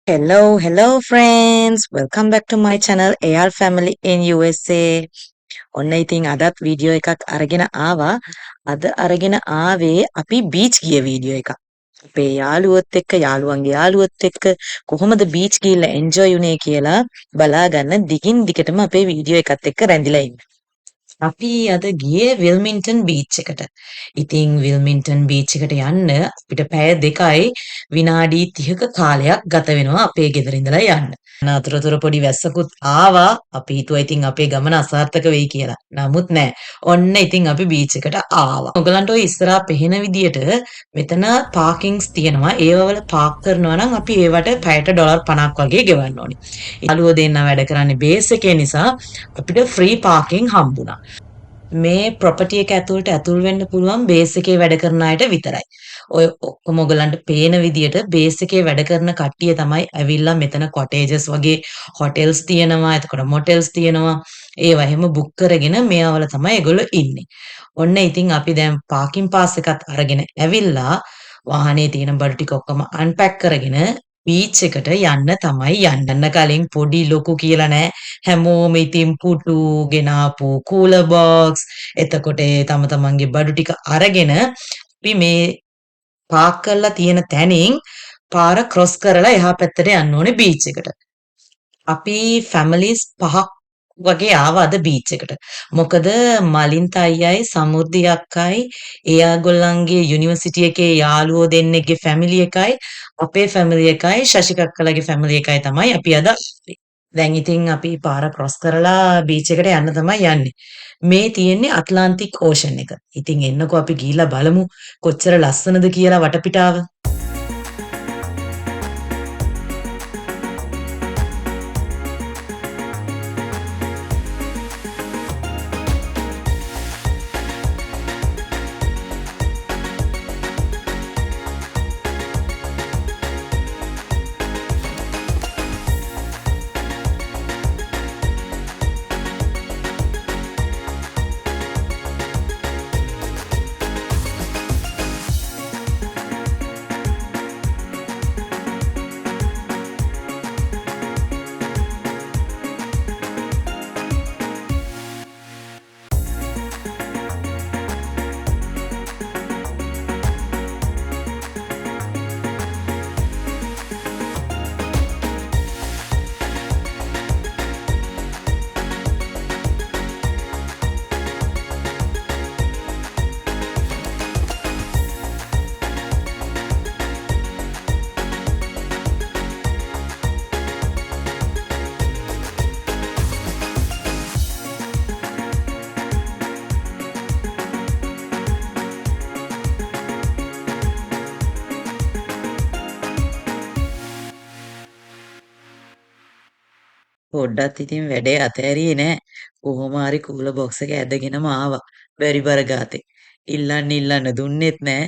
Hello friends. Welcome back to my channel AR Family in USA. ඔන්න ඉතින් අදත් video එකක් අරගෙන ආවා. අද අරගෙන ආවේ අපි බීච් ගිය වීඩියෝ එකක්. අපේ යාළුවොත් එක්ක යාළුවන්ගේ යාළුවොත් එක්ක කොහොමද බීච් ගිහිල්ලා එන්ජොයි වුනේ කියලා බලා ගන්න දිගින් දිගටම අපේ වීඩියෝ එකත් එක්ක රැඳිලා ඉන්න. අපි අද ගියේ විල්මින්ටන් බීච් එකට. ඉතින් විල්මින්ටන් බීච් එකට යන්න අපිට පැය 2යි විනාඩි 30ක කාලයක් ගත වෙනවා අපේ ගෙදර ඉඳලා යන්න. අතරතුර පොඩි වැස්සකුත් ආවා. අපි හිතුවා ඉතින් අපේ ගමන අසාර්ථක වෙයි කියලා. නමුත් නෑ. ඔන්න ඉතින් අපි බීච් එකට ආවා. ඔයගලන්ට ඔය ඉස්සරහා පෙහෙන විදියට මෙතන පාකින්ග්ස් තියෙනවා. ඒවවල පාක් කරනවා නම් අපි ඒවට පැයට ඩොලර් 50ක් වගේ ගෙවන්න ඕනේ. යාළුවෝ දෙන්නා වැඩ කරන්නේ බේස් එකේ නිසා අපිට ෆ්‍රී පාකින් හම්බුණා. මේ ප්‍රොපර්ටි එක ඇතුළට ඇතුල් වෙන්න පුළුවන් බේස් එකේ වැඩ කරන අයට විතරයි. ඔය ඔක්කොම ඔයගලන්ට පේන විදියට බේස් එකේ වැඩ කරන කට්ටිය තමයි ඇවිල්ලා මෙතන කොටේජස් වගේ හොටෙල්ස් තියෙනවා, එතකොට මොටෙල්ස් තියෙනවා. ඒවා එහෙම බුක් කරගෙන මේවල තමයි ඒගොල්ලෝ ඉන්නේ. ඔන්න ඉතින් අපි දැන් පාකින් පාස් එකත් අරගෙන ඇවිල්ලා වාහනේ තියෙන බඩු ටික ඔක්කොම අන්පැක් කරගෙන බීච් එකට යන්න තමයි යන්න කලින් පොඩි ලොකු කියලා නෑ හැමෝම ඉතින් පුටු ගෙනාපු කූලර් බොක්ස් එතකොට තම තමන්ගේ බඩු ටික අරගෙන අපි මේ පාක් කරලා තියෙන තැනින් පාර ක්‍රොස් කරලා එහා පැත්තට යන්න ඕනේ බීච් එකට. අපි ෆැමිලිස් 5ක් වගේ ආවා අද බීච් එකට. මොකද මලින්ත අයියයි සමෘද්ධි අක්කයි එයාගොල්ලන්ගේ යුනිවර්සිටි එකේ යාළුවෝ දෙන්නෙක්ගේ ෆැමිලි එකයි අපේ ෆැමිලි එකයි ශෂික අක්කලාගේ ෆැමිලි එකයි තමයි අපි අද ආවේ. දැන් ඉතින් අපි පාර ක්‍රොස් කරලා බීච් එකට යන්න තමයි යන්නේ. මේ තියෙන්නේ ඇට්ලාන්ටික් ඕෂන් එක. ඉතින් එන්නකෝ අපි ගිහිල්ලා බලමු කොච්චර ලස්සනද කියලා වටපිටාව. පොඩ්ඩක් ඉතින් වැඩේ අතෑරියේ නෑ. කොහොම හරි කූලර් බොක්ස් එක ඇදගෙනම ආවා. බැරි බර ගාතේ. ඉල්ලන්න දුන්නෙත් නෑ.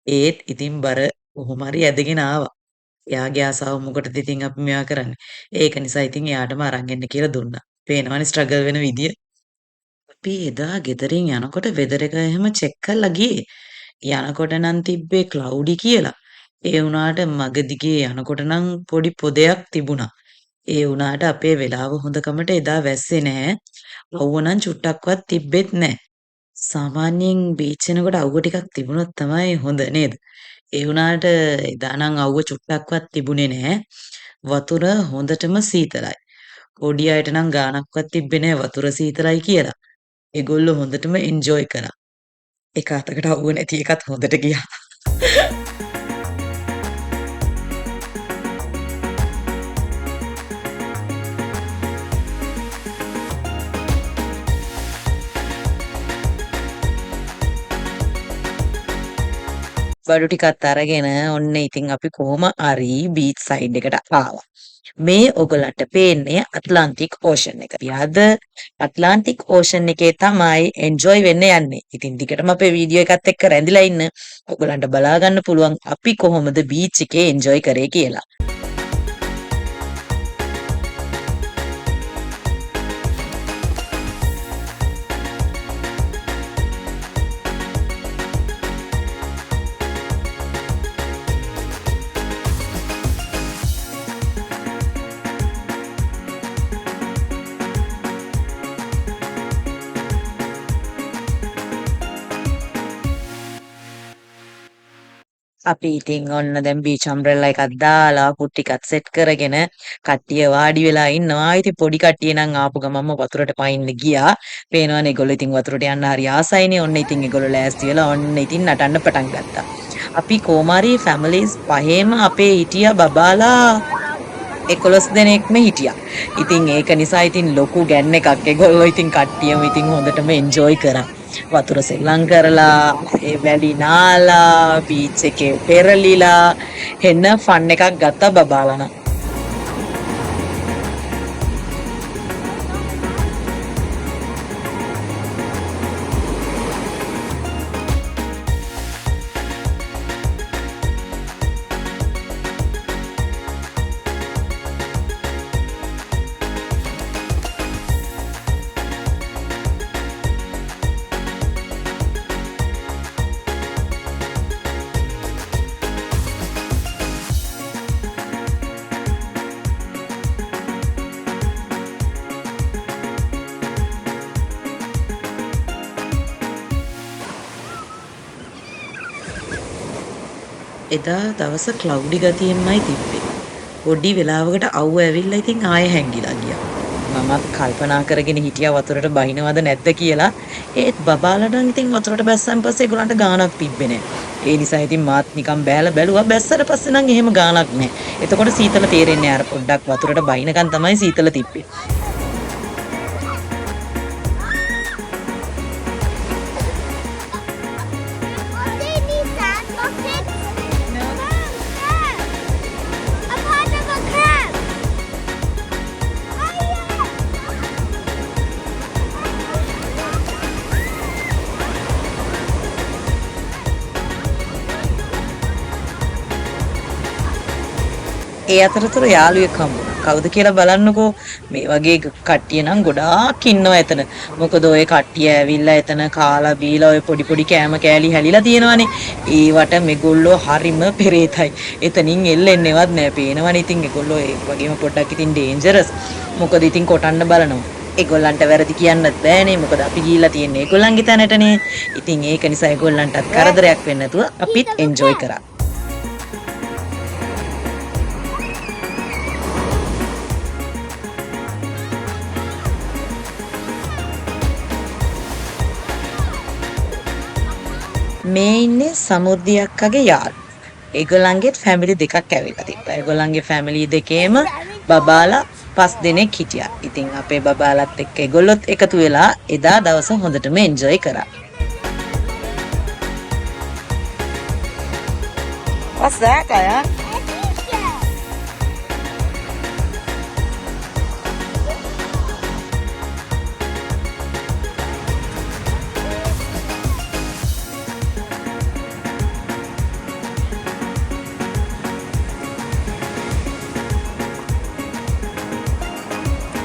ඒත් ඉතින් බර කොහොම හරි ඇදගෙන ආවා. එයාගේ ආසාව මොකටද ඉතින් අපි මෙයා කරන්නේ. ඒක නිසා ඉතින් එයාටම අරන් එන්න කියලා දුන්නා. පේනවනේ ස්ට්‍රගල් වෙන විදිය. අපි එදා ගෙදරින් යනකොට වෙදර් එක එහෙම චෙක් කරලා ගියේ. යනකොට නම් තිබ්බේ ක්ලවුඩි කියලා. ඒ වුණාට මග දිගේ යනකොට නම් පොඩි පොදයක් තිබුණා. ඒ වුණාට අපේ වෙලාව හොඳකමට එදා වැස්සේ නැහැ. අවුව නම් චුට්ටක්වත් තිබ්බෙත් නැහැ. සාමාන්‍යයෙන් බීච් එනකොට අවුව ටිකක් තිබුණොත් තමයි හොඳ නේද? ඒ වුණාට එදා නම් අවුව චුට්ටක්වත් තිබුණේ නැහැ. වතුර හොඳටම සීතලයි. පොඩි අයට නම් ගාණක්වත් තිබ්බේ නැහැ වතුර සීතලයි කියලා. ඒගොල්ලෝ හොඳටම එන්ජොයි කරා. එක අතකට අවුව නැති එකත් හොඳට ගියා. බඩු ටිකත් අරගෙන ඔන්න ඉතින් අපි කොහොම හරි බීච් සයිඩ් එකට ආවා. මේ ඔයගලන්ට පේන්නේ ඇට්ලාන්ටික් ඕෂන් එක. අපි අද ඇට්ලාන්ටික් ඕෂන් එකේ තමයි එන්ජොයි වෙන්න යන්නේ. ඉතින් දිගටම අපේ වීඩියෝ එකත් එක්ක රැඳිලා ඉන්න. ඔයගලන්ට බලා ගන්න පුළුවන් අපි කොහොමද බීච් එකේ එන්ජොයි කරේ කියලා. අපි ඉතින් ඔන්න දැන් බීච් අම්බ්‍රෙල්ලා එකක් දාලා කුට් ටිකක් සෙට් කරගෙන කට්ටිය වාඩි වෙලා ඉන්නවා. ඉතින් පොඩි කට්ටිය නම් ආපු ගමන්ම වතුරට පයින්න ගියා. පේනවනේ ඒගොල්ලෝ ඉතින් වතුරට යන්න හරි ආසයිනේ. ඔන්න ඉතින් ඒගොල්ලෝ ලෑස්ති වෙලා ඔන්න ඉතින් නටන්න පටන් ගත්තා. අපි කොමාරි ෆැමිලිස් පහේම අපේ හිටියා බබාලා 11 දෙනෙක්ම හිටියා. ඉතින් ඒක නිසා ඉතින් ලොකු ගැන්න එකක්. ඒගොල්ලෝ ඉතින් කට්ටියම ඉතින් හොඳටම එන්ජොයි කරා. වතුර සෙල්ලම් කරලා, ඒ වැලි නාලා, බීච් එකේ පෙරලිලා එන්න ෆන් එකක් ගත්තා බබාලා නම්. එදා දවස ක්ලවුඩි ගතියෙන්මයි තිබ්බේ. පොඩි වෙලාවකට අවුව ඇවිල්ලා ඉතින් ආයෙ හැංගිලා ගියා. මමත් කල්පනා කරගෙන හිටියා වතුරට බහිනවද නැද්ද කියලා. ඒත් බබාලා නම් ඉතින් වතුරට බැස්සන් පස්සේ ඒගොල්ලන්ට ගාණක් තිබ්බේ නැහැ. ඒ නිසා ඉතින් මාත් නිකන් බෑලා බැලුවා. බැස්සට පස්සේ නම් එහෙම ගාණක් නැහැ. එතකොට සීතල තේරෙන්නේ නැහැ. අර පොඩ්ඩක් වතුරට බහිනකන් තමයි සීතල තිබ්බේ. What they need sand buckets? No. Crab. A part of a crab. Oh yeah. ඒ අතරතුර යාළුවෙක් හම්බුණා. කවුද කියලා බලන්නකෝ. මේ වගේ කට්ටිය නම් ගොඩාක් ඉන්නවා එතන. මොකද ඔය කට්ටිය ඇවිල්ලා එතන කාලා බීලා ඔය පොඩි පොඩි කෑම කෑලි හැලිලා තියෙනවානේ. ඒවට මේගොල්ලෝ හරිම පෙරේතයි. එතනින් එල්ලෙන්නේවත් නෑ. පේනවනේ ඉතින් ඒගොල්ලෝ ඒ වගේම පොඩ්ඩක් ඉතින් ඩේන්ජරස්. මොකද ඉතින් කොටන්න බලනවා. ඒගොල්ලන්ට වැරදි කියන්නත් බෑනේ. මොකද අපි ගිහිල්ලා තියන්නේ ඒගොල්ලන්ගේ තැනටනේ. ඉතින් ඒක නිසා ඒගොල්ලන්ටත් කරදරයක් වෙන්නේ නැතුව අපිත් එන්ජොයි කරා. මේ ඉන්නේ සමුද්දී අක්කගේ යාළුවෝ. ඒගොල්ලන්ගේ ෆැමිලි දෙකක් ඇවිල්ලා තිබ්බා. ඒගොල්ලන්ගේ ෆැමිලි දෙකේම බබාලා 5 දෙනෙක් හිටියා. ඉතින් අපේ බබාලත් එක්ක ඒගොල්ලොත් එකතු වෙලා එදා දවස හොඳටම එන්ජොයි කරා. What's that, Aya? A t-shirt.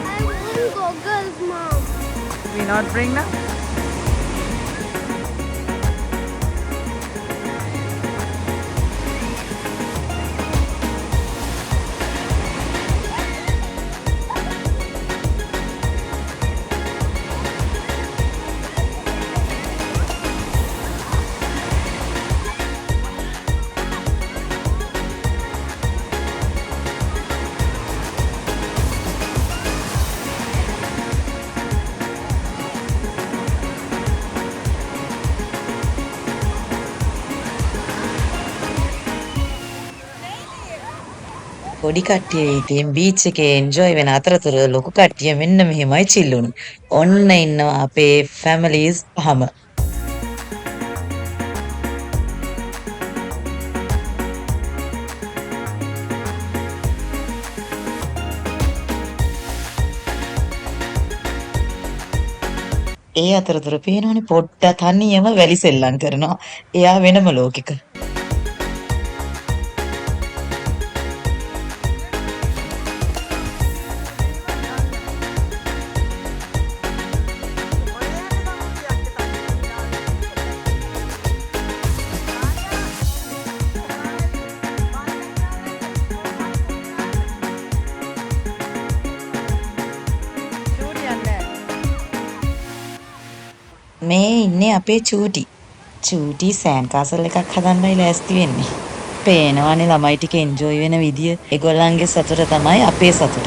I want goggles, Mom. We not bring now? පොඩි කට්ටිය ඉතින් බීච් එකේ එන්ජොයි වෙන අතරතුර ලොකු කට්ටිය මෙන්න මෙහෙමයි චිල්ලුනේ. ඔන්න ඉන්නවා අපේ ෆැමිලිස් පහම. ඒ අතරතුර පේනවනේ පොඩ්ඩක් තනියම වැලි සෙල්ලම් කරනවා. එයා වෙනම ලෝකෙක. මේ ඉන්නේ අපේ චූටි. චූටි සෑන් කාසල් එකක් හදන්නයි ලෑස්ති වෙන්නේ. පේනවනේ ළමයි ටික එන්ජොයි වෙන විදිය. ඒගොල්ලන්ගේ සතුට තමයි අපේ සතුට.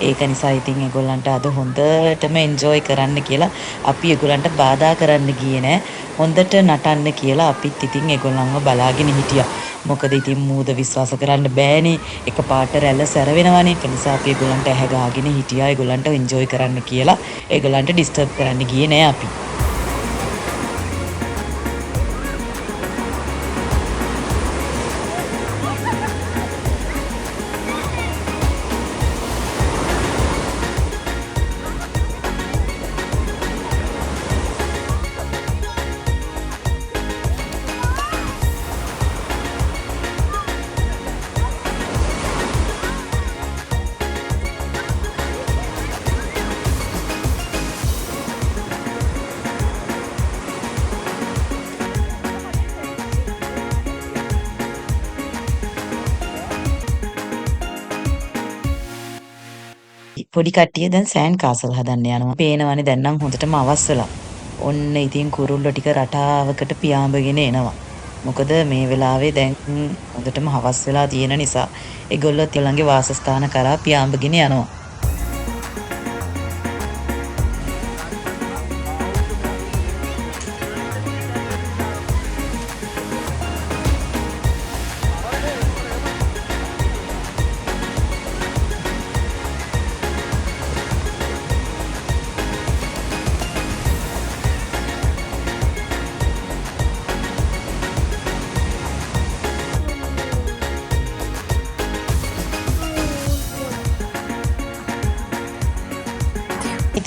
ඒක නිසා ඉතින් ඒගොල්ලන්ට අද හොඳටම එන්ජොයි කරන්න කියලා අපි ඒගොල්ලන්ට බාධා කරන්න ගියේ නෑ. හොඳට නටන්න කියලා අපිත් ඉතින් ඒගොල්ලන්ව බලාගෙන හිටියා. මොකද ඉතින් මූද විශ්වාස කරන්න බෑනේ. එකපාරට රැළ සැර වෙනවනේ. ඒ නිසා අපි ඒගොල්ලන්ට ඇහැ ගාගෙන හිටියා. ඒගොල්ලන්ට එන්ජොයි කරන්න කියලා. ඒගොල්ලන්ට ඩිස්ටර්බ් කරන්න ගියේ නෑ අපි. පොඩි කට්ටිය දැන් සෑන් කාසල් හදන්න යනවා. පේනවනේ දැන් නම් හොඳටම අවස් වෙලා. ඔන්න ඉතින් කුරුල්ලෝ ටික රටාවකට පියාඹගෙන එනවා. මොකද මේ වෙලාවේ දැන් හොඳටම හවස් වෙලා තියෙන නිසා ඒගොල්ලෝ ළඟේ වාසස්ථාන කරා පියාඹගෙන යනවා.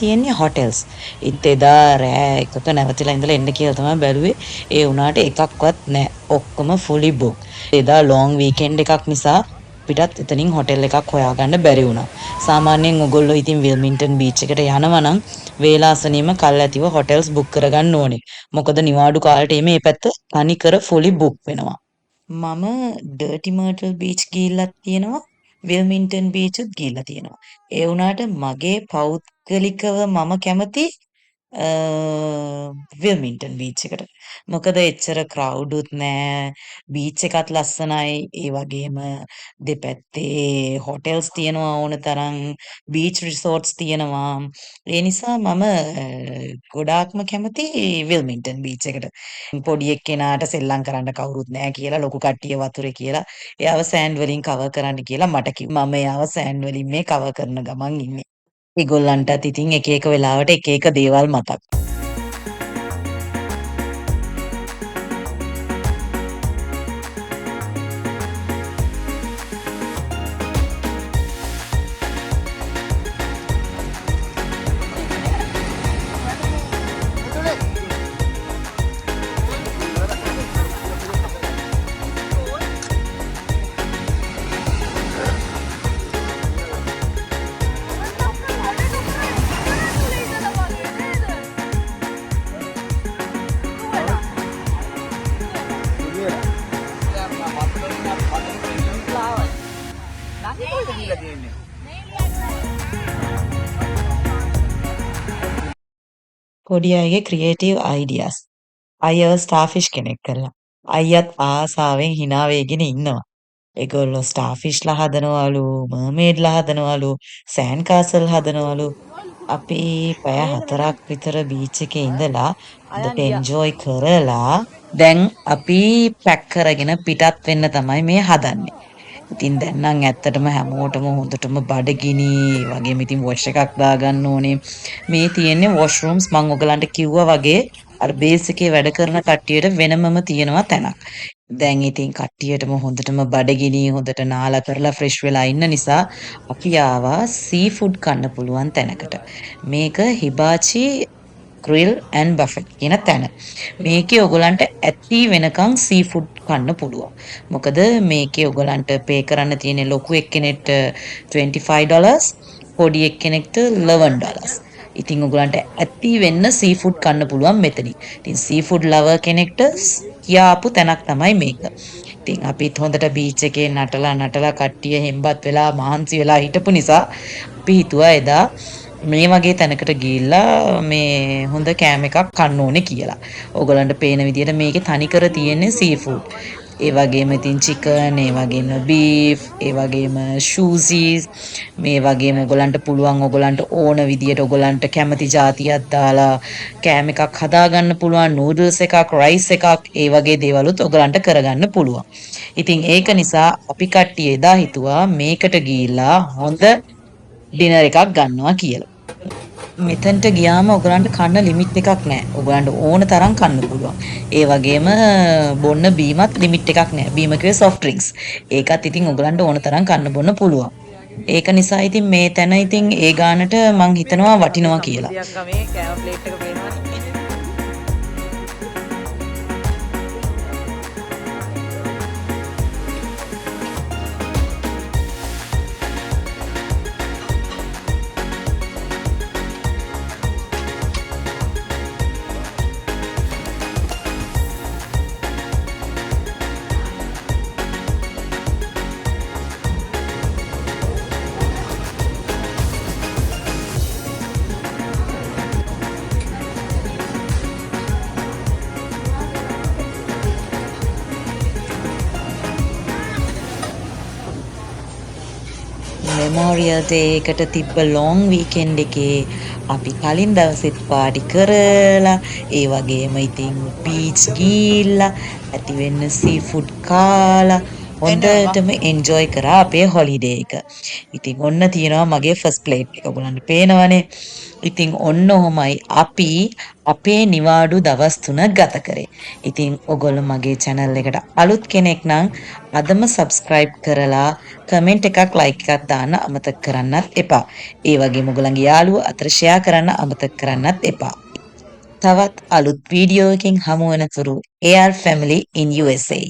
තියෙන්නේ හොටෙල්ස්. ඉතින් එදා රෑ එකක නැවතිලා ඉඳලා එන්න කියලා තමයි බැලුවේ. ඒ වුණාට එකක්වත් නැහැ. ඔක්කොම fully booked. එදා long weekend එකක් නිසා පිටත් එතනින් හොටෙල් එකක් හොයාගන්න බැරි වුණා. සාමාන්‍යයෙන් ඔයගොල්ලෝ ඉතින් විල්මින්ටන් බීච් එකට යනවා නම් වේලාසනීයම කල්ැතිව හොටෙල්ස් බුක් කරගන්න ඕනේ. මොකද නිවාඩු කාලේ මේ පැත්ත තනිකර fully book වෙනවා. මම ඩර්ටි මර්ටල් බීච් ගිහිල්ලත් තියෙනවා. විල්මින්ටන් බීචුත් ගිහිල්ලා තියෙනවා. ඒ වුණාට මගේ පෞද්ගලිකව මම කැමති විල්මින්ටන් බීච් එකට. මොකද එච්චර ක්‍රවුඩුත් නෑ. බීච් එකත් ලස්සනයි. ඒ වගේම දෙපැත්තේ හොටෙල්ස් තියෙනවා ඕන තරම්. බීච් රිසෝර්ට්ස් තියෙනවා. ඒ නිසා මම ගොඩාක්ම කැමති විල්මින්ටන් බීච් එකට. පොඩි එක්කෙනාට සෙල්ලම් කරන්න කවුරුත් නෑ කියලා ලොකු කට්ටිය වතුරේ කියලා එයාව සෑන්ඩ් වලින් කවර් කරන්න කියලා මට කිව්වා. මම එයාව සෑන්ඩ් වලින් මේ කවර් කරන ගමන් ඉන්නේ. ඒගොල්ලන්ටත් ඉතින් එක එක වෙලාවට එක එක දේවල් මතක්. පොඩි අයගේ ක්‍රියේටිව් අයිඩියාස්. අයියව ස්ටාර්ෆිෂ් කෙනෙක් කරලා. අයියත් ආසාවෙන් hina වෙගෙන ඉන්නවා. ඒගොල්ලෝ ස්ටාර්ෆිෂ්ලා හදනවලු, මර්මේඩ්ලා හදනවලු, සෑන්ඩ් කාසල් හදනවලු. අපි පැය 4ක් විතර බීච් එකේ ඉඳලා හොඳට එන්ජොයි කරලා දැන් අපි පැක් කරගෙන පිටත් වෙන්න තමයි මේ හදන්නේ. ඉතින් දැන් නම් ඇත්තටම හැමෝටම හොඳටම බඩගිනි වගේම ඉතින් වොෂ් එකක් දාගන්න ඕනේ. මේ තියෙන්නේ වොෂ්රූම්ස් මම ඔයගලන්ට කිව්වා වගේ අර බේස් එකේ වැඩ කරන කට්ටියට වෙනමම තියෙනවා තැනක්. දැන් ඉතින් කට්ටියටම හොඳටම බඩගිනි හොඳට නාලා කරලා ෆ්‍රෙෂ් වෙලා ඉන්න නිසා අපි ආවා සී ෆුඩ් කන්න පුළුවන් තැනකට. මේක හිබාචි grill and buffet කියන තැන. මේකේ ඔයගලන්ට ඇති වෙනකන් සී ෆුඩ් කන්න පුළුවන්. මොකද මේකේ ඔයගලන්ට පේ කරන්න තියෙන ලොකු එක්කෙනෙක්ට $25 පොඩි එක්කෙනෙක්ට $11. ඉතින් ඔයගලන්ට ඇති වෙන්න සී ෆුඩ් කන්න පුළුවන් මෙතනින්. ඉතින් සී ෆුඩ් ලවර් කෙනෙක්ට කියාපු තැනක් තමයි මේක. ඉතින් අපිත් හොඳට බීච් එකේ නටලා කට්ටිය හෙම්බත් වෙලා මහන්සි වෙලා හිටපු නිසා අපි හිතුවා එදා මේ වගේ තැනකට ගිහිල්ලා මේ හොඳ කෑම එකක් කන්න ඕනේ කියලා. ඕගලන්ට පේන විදිහට මේකේ තනිකර තියෙන්නේ සී ෆුඩ්. ඒ වගේම ඉතින් chicken, ඒ වගේම beef, ඒ වගේම shoesies, මේ වගේම ඔයගලන්ට පුළුවන් ඔයගලන්ට ඕන විදියට ඔයගලන්ට කැමති જાතියක් දාලා කෑම එකක් හදාගන්න පුළුවන්, noodles එකක්, rice එකක්, ඒ වගේ දේවලුත් ඔයගලන්ට කරගන්න පුළුවන්. ඉතින් ඒක නිසා අපි කට්ටිය එදා හිතුවා මේකට ගිහිල්ලා හොඳ ඩිනර් එකක් ගන්නවා කියලා. මෙතනට ගියාම ඔයගලන්ට කන්න ලිමිට් එකක් නැහැ. ඔයගලන්ට ඕන තරම් කන්න පුළුවන්. ඒ වගේම බොන්න බීමත් ලිමිට් එකක් නැහැ. බීම කිව්වේ soft drinks. ඒකත් ඉතින් ඔයගලන්ට ඕන තරම් කන්න බොන්න පුළුවන්. ඒක නිසා ඉතින් මේ තැන ඉතින් ඒ ගානට මං හිතනවා වටිනවා කියලා. මේ කෑම ප්ලේට් එක පේනවා. මෙමෝරියල් ඩේ එකට තිබ්බ ලොන් වීකෙන්ඩ් එකේ අපි කලින් දවසෙත් පාටි කරලා ඒ වගේම ඉතින් බීච් ගිහිල්ලා ඇති වෙන්න සීෆුඩ් කාලා හොඳටම එන්ජොයි කරා අපේ හොලිඩේ එක. ඉතින් ඔන්න තියෙනවා මගේ ෆස්ට් ප්ලේට් එක. ඔයගොල්ලන්ට පේනවනේ. ඉතින් ඔන්න ඔහොමයි අපි අපේ නිවාඩු දවස් 3 ගත කරේ. ඉතින් ඔයගොල්ලෝ මගේ channel එකට අලුත් කෙනෙක් නම් අදම subscribe කරලා කමෙන්ට් එකක් like එකක් දාන්න අමතක කරන්නත් එපා. ඒ වගේම ඔයගොල්ලන්ගේ යාළුවෝ අතර share කරන්න අමතක කරන්නත් එපා. තවත් අලුත් වීඩියෝ එකකින් හමු වෙනතුරු AR family in USA